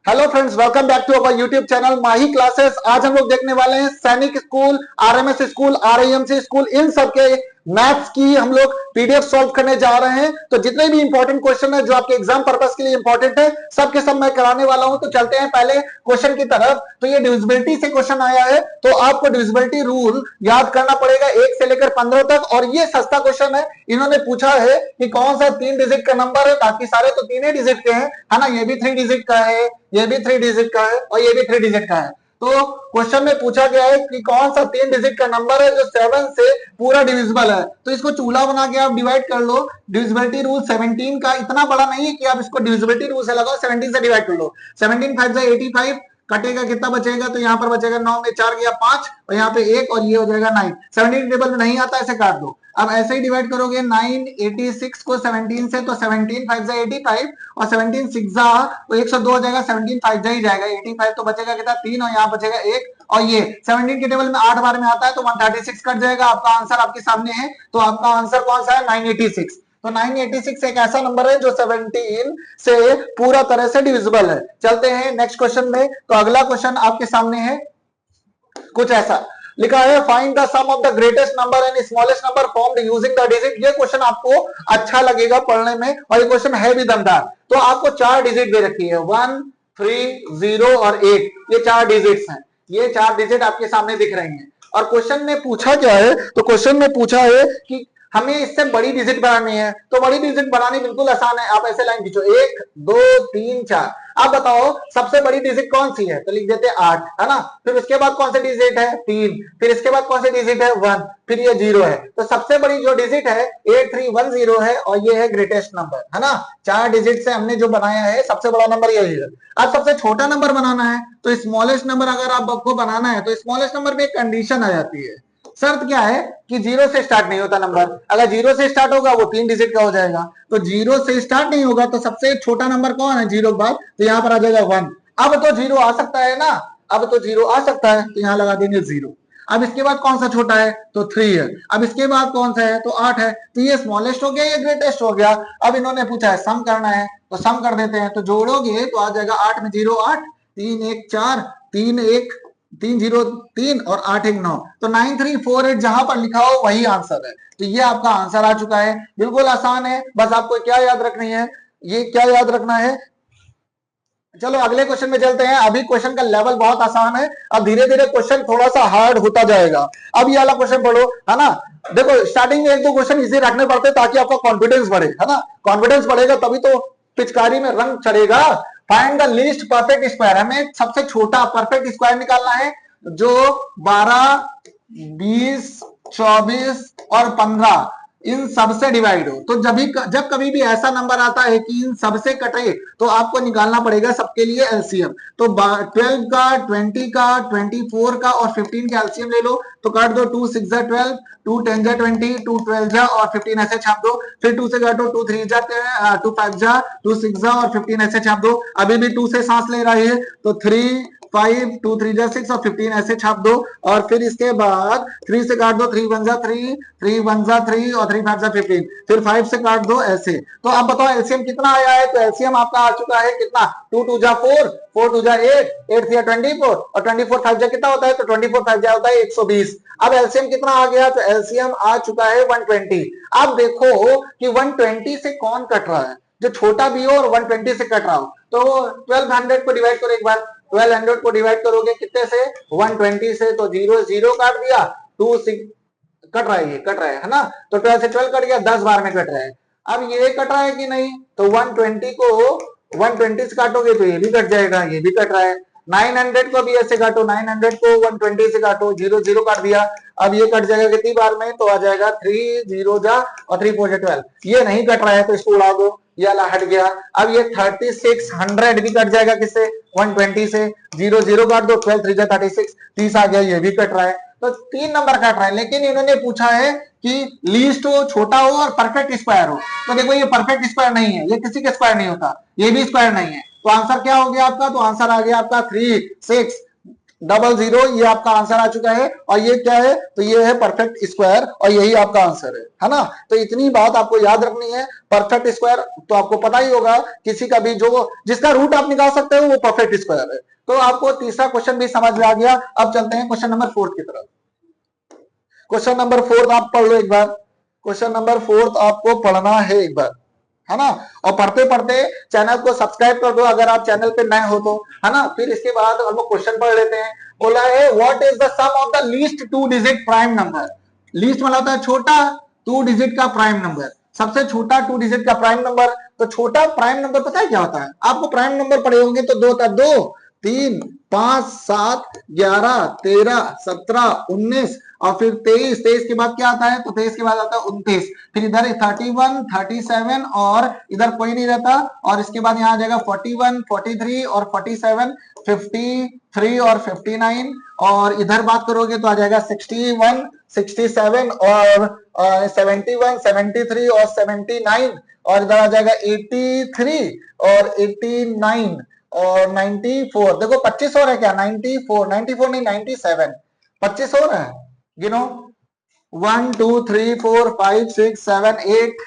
Hello friends, welcome back to our YouTube channel Mahi classes. आज हम लोग देखने वाले हैं Sainik school, RMS school, RIMC school, इन सब के मैथ्स की हम लोग पीडीएफ सॉल्व करने जा रहे हैं। तो जितने भी इंपॉर्टेंट क्वेश्चन है जो आपके एग्जाम पर्पस के लिए इंपॉर्टेंट है, सब के सब मैं कराने वाला हूं। तो चलते हैं पहले क्वेश्चन की तरफ। तो ये डिविजिबिलिटी से क्वेश्चन आया है, तो आपको डिविजिबिलिटी रूल याद करना पड़ेगा 1 से लेकर 15 तक। और ये सस्ता क्वेश्चन है। इन्होंने पूछा है कि कौन सा 3 डिजिट का नंबर है, बाकी सारे तो 3 ही डिजिट के हैं, है ना। ये भी 3 डिजिट का है, ये भी 3 डिजिट का है और ये भी 3 डिजिट का है। तो क्वेश्चन में पूछा गया है कि कौन सा 3 डिजिट का नंबर है जो 7 से पूरा डिविजिबल है। तो इसको चूल्हा बना के आप डिवाइड कर लो। डिविजिबिलिटी रूल 17 का इतना बड़ा नहीं है कि आप इसको डिविजिबिलिटी रूल से लगाओ, 17 से डिवाइड कर लो। 17 5 से 85, कटेगा कितना बचेगा, तो यहाँ पर बचेगा 9 में 4 गया 5 और यहाँ पे 1 और ये हो जाएगा 9। 17 टेबल में नहीं आता, ऐसे काट दो। अब ऐसे ही डिवाइड करोगे 986 को 17 से, तो 17 5 से 85 और 17 6 जा तो 102 हो जाएगा। 17 5 जा ही जाएगा, 85 तो बचेगा कितना 3 और यहाँ बचेगा 1। और ये 17 के टेबल में 8 बार में आता है तो 136 कट जाएगा। आपका आंसर आपके सामने है। तो आपका आंसर कौन सा है? 986। तो 986 एक ऐसा नंबर है जो 17 से पूरा तरह से डिविजिबल है। चलते हैं नेक्स्ट क्वेश्चन में। तो अगला क्वेश्चन आपके सामने है, कुछ ऐसा लिखा है, find the sum of the greatest number and smallest number formed using the digit. ये क्वेश्चन आपको अच्छा लगेगा पढ़ने में और ये क्वेश्चन है भी दमदार। तो आपको 4 डिजिट दे रखी है, 1 3 0 और 8। ये 4 डिजिट्स हैं, ये 4 डिजिट आपके सामने दिख रही हैं। और क्वेश्चन में पूछा क्या है, तो क्वेश्चन में पूछा है कि हमें इससे बड़ी डिजिट बनानी है। तो बड़ी डिजिट बनानी बिल्कुल आसान है। आप ऐसे लाइन खींचो, 1 2 3 4। आप बताओ सबसे बड़ी डिजिट कौन सी है, तो लिख देते 8, है ना। फिर उसके बाद कौन सा डिजिट है, 3। फिर इसके बाद कौन सा डिजिट है, 1। फिर ये 0 है। तो सबसे बड़ी जो डिजिट है 8310 है और ये है ग्रेटेस्ट नंबर, है ना। 4 डिजिट से हमने जो बनाया है सबसे बड़ा नंबर यही है। अब सबसे छोटा नंबर बनाना है, तो स्मॉलेस्ट नंबर अगर आपको बनाना है तो स्मॉलेस्ट नंबर में एक कंडीशन आ जाती है। शर्त क्या है कि 0 से स्टार्ट नहीं होता नंबर। अगर 0 से स्टार्ट होगा वो 3 डिजिट का हो जाएगा। तो 0 से स्टार्ट नहीं होगा तो सबसे छोटा नंबर कौन है 0 के बाद, तो यहाँ पर आ जाएगा 1। अब तो 0 आ सकता है ना, अब तो 0 आ सकता है, तो यहाँ लगा देंगे 0। अब इसके बाद कौन सा छोटा है, तो 3 है। अब इसके बाद कौन सा है, तो 8 है। तो ये स्मॉलेस्ट हो गया, ये ग्रेटेस्ट हो गया। अब इन्होंने पूछा है सम करना है, तो सम कर देते हैं। तो जोड़ोगे तो आ जाएगा 8 में 0 8, 3 1 4, 3 1 3 0 3 और 8 1 9। तो 9348 जहां पर लिखा हो वही आंसर है। तो ये आपका आंसर आ चुका है। बिल्कुल आसान है, बस आपको क्या याद रखनी है, ये क्या याद रखना है। चलो अगले क्वेश्चन में चलते हैं। अभी क्वेश्चन का लेवल बहुत आसान है, अब धीरे धीरे क्वेश्चन थोड़ा सा हार्ड होता जाएगा। अब ये वाला क्वेश्चन पढ़ो, है ना। देखो स्टार्टिंग में 1-2 क्वेश्चन इजी रखने पड़ते ताकि आपका कॉन्फिडेंस बढ़े, है ना। कॉन्फिडेंस बढ़ेगा तभी तो पिचकारी में रंग चढ़ेगा। Find the least perfect square, हमें सबसे छोटा परफेक्ट स्क्वायर निकालना है जो 12 20 24 और 15 इन सबसे डिवाइड हो। तो जब कभी भी ऐसा नंबर आता है कि इन सबसे कटे तो आपको निकालना पड़ेगा सबके लिए एलसीएम। तो 12 का 20 का 24 का और 15 का एलसीएम ले लो। तो काट दो, 2 6 जा 12, 2 10 जा 20, 2 12 जा और 15 ऐसे छाप दो। फिर 2 से काटो, 2 3 जा 2 5 जा, 2 6 जा और 15 ऐसे छाप दो। अभी भी 2 से सांस ले रही है तो 3 5 2 3 जा 6 और 15 ऐसे छाप दो। और फिर इसके बाद 3 से काट दो, 3 1 जा 3, 3 1 जा 3 और 3 5 जा 15। फिर 5 से काट दो ऐसे। तो अब बताओ एलसीएम कितना आया है, तो एलसीएम आपका आ चुका है कितना, 2 2 जा 4, 4 2 जा 8, 8 3 24 और 24 5 जा कितना होता है, तो 24 5 जा होता है 120। अब एलसीएम कितना आ गया, तो एलसीएम आ चुका है 120। अब देखो कि 120 से कौन कट रहा है, जो छोटा भी हो और 120 से कट रहा हो। तो 1200 को डिवाइड करो एक बार, 1200 को डिवाइड करोगे कितने से, 120 से। तो 0 0 काट दिया, 2 6 कट रहा है, ये कट रहा है ना। तो 12 से 12 कट गया, 10 बार में कट रहा है। अब ये कट रहा है कि नहीं, तो 120 को 120 से काटोगे तो ये भी कट जाएगा, ये भी कट रहा है। 900 को भी ऐसे काटो, 900 को 120 से काटो, 0 0 काट दिया। अब ये कट जाएगा कितनी बार में, तो आ जाएगा 3 0 जा और 3 4 12। ये नहीं कट रहा है तो इसको उड़ा दो, ये वाला हट गया। अब ये 3600 भी कट जाएगा किससे, 120 से। 0 0 काट दो, 12 3 जा 36, 30 आ गया, ये भी कट रहा है। तो 3 नंबर कट रहा है। लेकिन इन्होंने पूछा है कि लीस्ट हो, छोटा हो और परफेक्ट स्क्वायर हो। तो देखो ये परफेक्ट स्क्वायर नहीं है, ये किसी के स्क्वायर नहीं होता, ये भी स्क्वायर नहीं है। तो आंसर क्या हो गया आपका, तो आंसर आ गया आपका 3 6 00, ये आपका आंसर आ चुका है। और ये क्या है, तो ये है परफेक्ट स्क्वायर और यही आपका आंसर है ना। तो इतनी बात आपको याद रखनी है। परफेक्ट स्क्वायर तो आपको पता ही होगा, किसी का भी जो जिसका रूट आप निकाल सकते हो वो परफेक्ट स्क्वायर है। तो आपको तीसरा क्वेश्चन भी समझ में आ गया। अब चलते हैं क्वेश्चन नंबर 4 की तरफ। क्वेश्चन नंबर 4 आप पढ़ लो एक बार। क्वेश्चन नंबर 4 आपको पढ़ना है एक बार, है ना। और पढ़ते पढ़ते चैनल को सब्सक्राइब कर दो अगर आप चैनल पे नए हो तो, है ना। फिर इसके बाद हम लोग क्वेश्चन पढ़ लेते हैं। बोला है what is the sum of the least 2 digit prime number. Least मतलब होता है छोटा 2 डिजिट का प्राइम नंबर, सबसे छोटा 2 डिजिट का प्राइम नंबर। तो छोटा प्राइम नंबर पता है क्या होता है, आपको प्राइम नंबर पढ़े होंगे तो 2 3 5 7 11 13 17 19 और फिर 23, 23 के बाद क्या आता है, तो 23 के बाद आता है 29, फिर इधर 31 37 और इधर कोई नहीं रहता, और इसके बाद यहाँ आ जाएगा 41 43 और 47 53 और 59, और इधर बात करोगे तो आ जाएगा 61 67 और 71 73 और 79, और इधर आ जाएगा 83 और 89 और 94। देखो 25 और है क्या, 94 94 नहीं 97, 25 और है। गिनो 1 2 3 4 5 6 7 8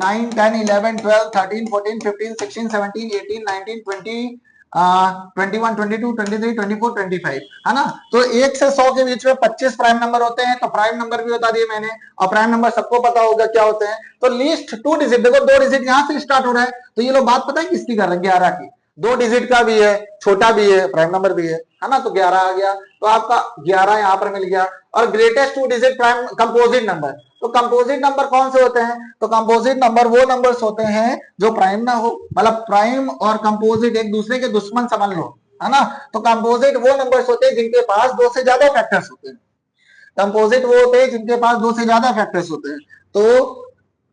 9 10 11 12 13 14 15 16 17 18 19 20 21 22 23 24 25, है ना। तो 1 से 100 के बीच में 25 प्राइम नंबर होते हैं। तो प्राइम नंबर भी बता दिए मैंने, और प्राइम नंबर सबको पता होगा क्या होते हैं। तो लीस्ट 2 डिजिट, देखो 2 डिजिट यहां से स्टार्ट हो रहा है, तो ये लोग बात पता है किसकी कर रहे हैं, 11 की। 2 डिजिट का भी है, छोटा भी है, प्राइम नंबर भी है ना। तो 11 आ गया, तो आपका 11 यहां पर मिल गया। और greatest 2 digit prime composite number, तो कंपोजिट नंबर कौन से होते हैं, तो कंपोजिट नंबर वो नंबर्स होते हैं जो प्राइम ना हो, मतलब प्राइम और कंपोजिट एक दूसरे के दुश्मन समझ लो, है ना। तो कंपोजिट वो नंबर्स होते हैं जिनके पास 2 से ज्यादा फैक्टर्स होते हैं। कंपोजिट वो होते हैं जिनके पास 2 से ज्यादा फैक्टर्स होते हैं। तो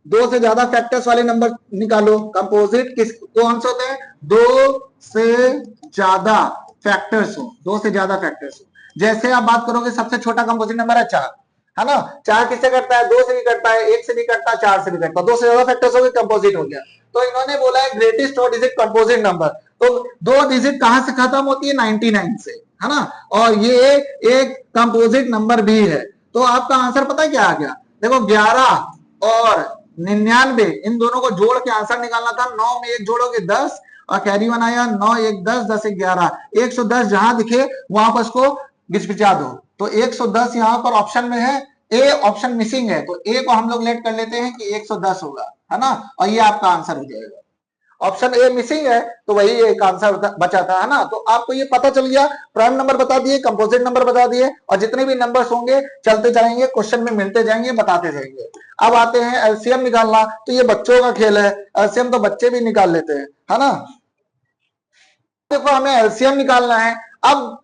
2 से ज्यादा फैक्टर्स वाले नंबर निकालो। कंपोजिट किस कौन से होते हैं, 2 से ज्यादा फैक्टर्स हो, 2 से ज्यादा फैक्टर्स हो। जैसे आप बात करोगे सबसे छोटा कंपोजिट नंबर है 4, है ना। 4 किससे कटता है, 2 से भी कटता है, 1 से भी कटता है, 4 से भी कटता है। 2 से ज्यादा फैक्टर्स हो गए, कंपोजिट हो गया। तो इन्होंने बोला है ग्रेटेस्ट 2 डिजिट कंपोजिट नंबर। तो 2 डिजिट कहां से खत्म होती है, 99 से, है ना। और ये एक कंपोजिट नंबर भी है। तो आपका आंसर पता है क्या आ गया, देखो 11 और 99, इन दोनों को जोड़ के आंसर निकालना था। 9 में 1 जोड़ोगे 10 और कैरी 1 आया, 9 1 10 10 1 11, 110 जहां दिखे वहां पर उसको गिचपिचा दो। तो 110 यहां पर ऑप्शन में है, ए ऑप्शन मिसिंग है, तो ए को हम लोग लेट कर लेते हैं कि 110 होगा, है ना। और ये आपका आंसर हो जाएगा। ऑप्शन ए मिसिंग है तो वही एक आंसर बचा था, है ना। तो आपको ये पता चल गया, प्राइम नंबर बता दिए, कंपोजिट नंबर बता दिए, और जितने भी नंबर्स होंगे चलते जाएंगे, क्वेश्चन में मिलते जाएंगे, बताते जाएंगे। अब आते हैं एलसीएम निकालना, तो ये बच्चों का खेल है, एलसीएम तो बच्चे भी निकाल लेते हैं, है ना। देखो हमें एलसीएम निकालना है। अब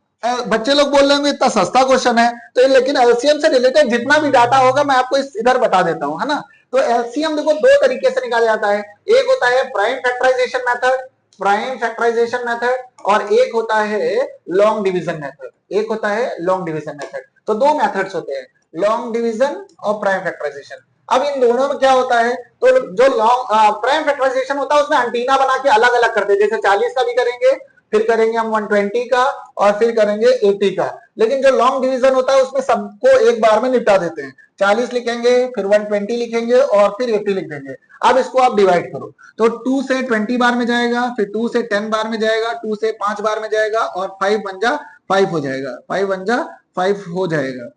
बच्चे लोग बोल रहे होंगे इतना सस्ता क्वेश्चन है, तो लेकिन एलसीएम से रिलेटेड जितना भी डाटा होगा मैं आपको इधर बता देता हूं, है ना। तो एलसीएम देखो 2 तरीके से निकाला जाता है। एक होता है prime factorisation method, prime factorisation method, और एक होता है लॉन्ग डिवीजन मेथड, एक होता है लॉन्ग डिवीजन मेथड। तो 2 मेथड्स होते हैं, लॉन्ग डिवीजन और प्राइम फैक्टराइजेशन। अब इन दोनों में क्या होता है, तो जो लॉन्ग प्राइम फैक्टराइजेशन होता है उसमें एंटीना बना के अलग अलग करते हैं, जैसे 40 का भी करेंगे, फिर करेंगे हम 120 का, और फिर करेंगे 80 का। लेकिन जो लॉन्ग डिवीजन होता है उसमें सबको एक बार में निपटा देते हैं, 40 लिखेंगे, फिर 120 लिखेंगे, और फिर 80 लिख देंगे। अब इसको आप डिवाइड करो, तो 2 से 20 बार में जाएगा, फिर 2 से 10 बार में जाएगा, 2 से 5 बार में जाएगा, और 5 1 जा 5 हो जाएगा, 5 1 जा 5 हो जाएगा।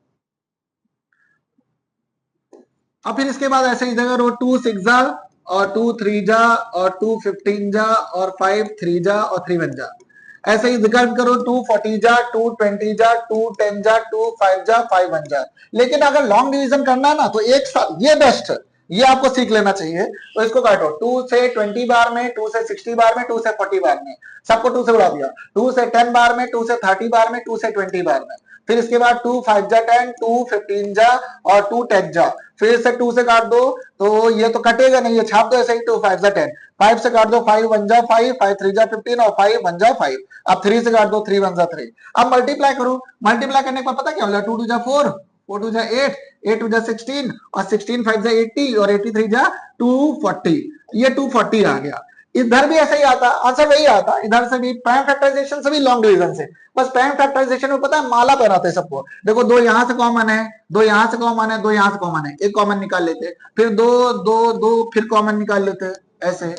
अब फिर इसके बाद ऐसे ही जगह 2 6 जा, और 2 3 जा, और 2 15 जा, और 5 3 जा, और 3 1 जा। ऐसे ही जिक्र करो 2 40 जा, 2 20 जा, 2 10 जा, 2 5 जा, 5 1 जा। लेकिन अगर लॉन्ग डिवीजन करना है ना, तो एक साथ ये बेस्ट है, ये आपको सीख लेना चाहिए। तो इसको काटो, 2 से 20 बार में, 2 से 60 बार में, 2 से 40 बार में, सबको 2 से उड़ा दिया। 2 से 10 बार में, 2 से 30 बार में, 2 से 20 बार में। फिर इसके बाद 2 5 जा 10, 2 15 जा, और 2 10 जा। फिर से 2 से काट दो, तो ये तो कटेगा नहीं, ये छाप दो ऐसे ही, 2 5 जा 10, 5 से काट दो, 5 1 जा 5, 5 3 जा 15, और 5 1 जा 5। अब 3 से काट दो, 3 1 जा 3। अब मल्टीप्लाई करो, मल्टीप्लाई करने के बाद पता क्या होगा, 2 2 जा 4, 4 2 जा 8, 8 2 जा 16, और 16 5 जा 80, और 83 जा 240, ये 240 आ गया। इधर भी ऐसा ही आता, आंसर वही आता, इधर से भी प्राइम फैक्टराइजेशन से भी लॉन्ग डिवीजन से। बस प्राइम फैक्टराइजेशन में पता है माला पहनाते हैं सबको। देखो दो यहां से कॉमन है, दो यहां से कॉमन है, दो यहां से कॉमन है, एक कॉमन निकाल लेते, फिर दो दो दो फिर कॉमन निकाल लेते ऐसे,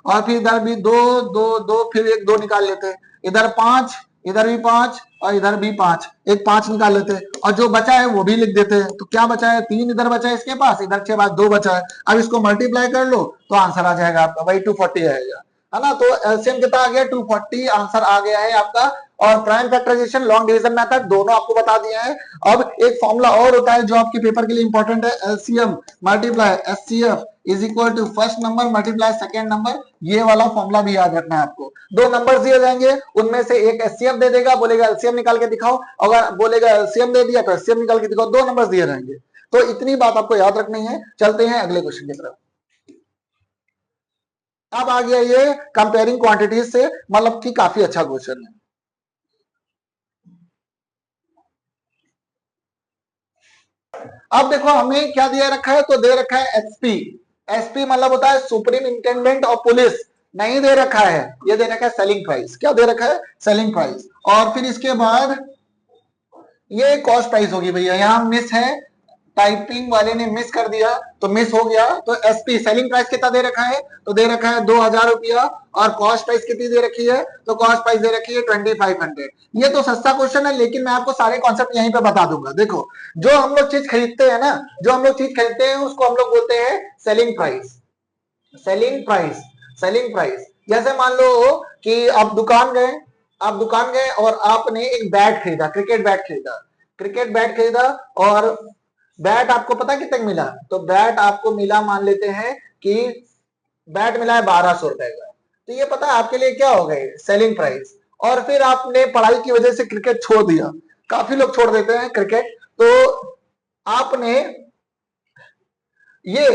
और फिर इधर भी दो दो दो फिर एक दो निकाल लेते, इधर पांच, इधर भी पांच और इधर भी पांच, एक पांच निकाल लेते और जो बचा है वो भी लिख देते हैं। तो क्या बचा है, तीन इधर बचा है इसके पास, इधर के पास दो बचा है। अब इसको मल्टीप्लाई कर लो तो आंसर आ जाएगा आपका वही 240 आएगा, है ना। तो एलसीएम कितना आ गया 240, आंसर आ गया है आपका। और prime factorisation long division method दोनों आपको बता दिया है। अब एक फॉर्मूला और होता है जो आपके पेपर के लिए इंपॉर्टेंट है, LCM multiply HCF is equal to first number multiply second number. ये वाला फॉर्मूला भी याद रखना है आपको। दो नंबर दिए जाएंगे, उनमें से एक एचसीएफ दे देगा, बोलेगा एलसीएम निकाल के दिखाओ, अगर बोलेगा एलसीएम दे दिया तो एचसीएफ निकाल के दिखाओ, दो नंबर दिए जाएंगे। तो इतनी बात आपको याद रखनी है। चलते हैं अगले क्वेश्चन की तरफ। अब आ गया ये कंपेयरिंग क्वांटिटीज से, मतलब कि काफी अच्छा क्वेश्चन है। अब देखो हमें क्या दिया रखा है, तो दे रखा है एसपी। एसपी मतलब होता है सुप्रीम इंटेंडेंट ऑफ पुलिस। नहीं दे रखा है, ये दे रखा है सेलिंग प्राइस। क्या दे रखा है, सेलिंग प्राइस। और फिर इसके बाद ये कॉस्ट प्राइस होगी भैया, यहां मिस है, टाइपिंग वाले ने मिस कर दिया तो मिस हो गया। तो एसपी सेलिंग प्राइस कितना दे रखा है, तो दे रखा है 2000 रुपया। और कॉस्ट प्राइस कितनी दे रखी है, तो कॉस्ट प्राइस दे रखी है 2500। ये तो सस्ता क्वेश्चन है, लेकिन मैं आपको सारे कॉन्सेप्ट यहीं पे बता दूंगा। देखो जो हम लोग चीज खरीदते हैं ना, जो हम लोग चीज खरीदते हैं उसको हम लोग बोलते हैं selling price. Selling price, selling price. जैसे मान लो कि आप दुकान गए, आप दुकान गए और आपने एक बैट खरीदा, क्रिकेट बैट खरीदा, क्रिकेट बैट खरीदा, और बैट आपको पता कितने मिला, तो बैट आपको मिला, मान लेते हैं कि बैट मिला है 1200 रुपए का। तो ये पता है आपके लिए क्या हो गए, सेलिंग प्राइस। और फिर आपने पढ़ाई की वजह से क्रिकेट छोड़ दिया, काफी लोग छोड़ देते हैं क्रिकेट, तो आपने ये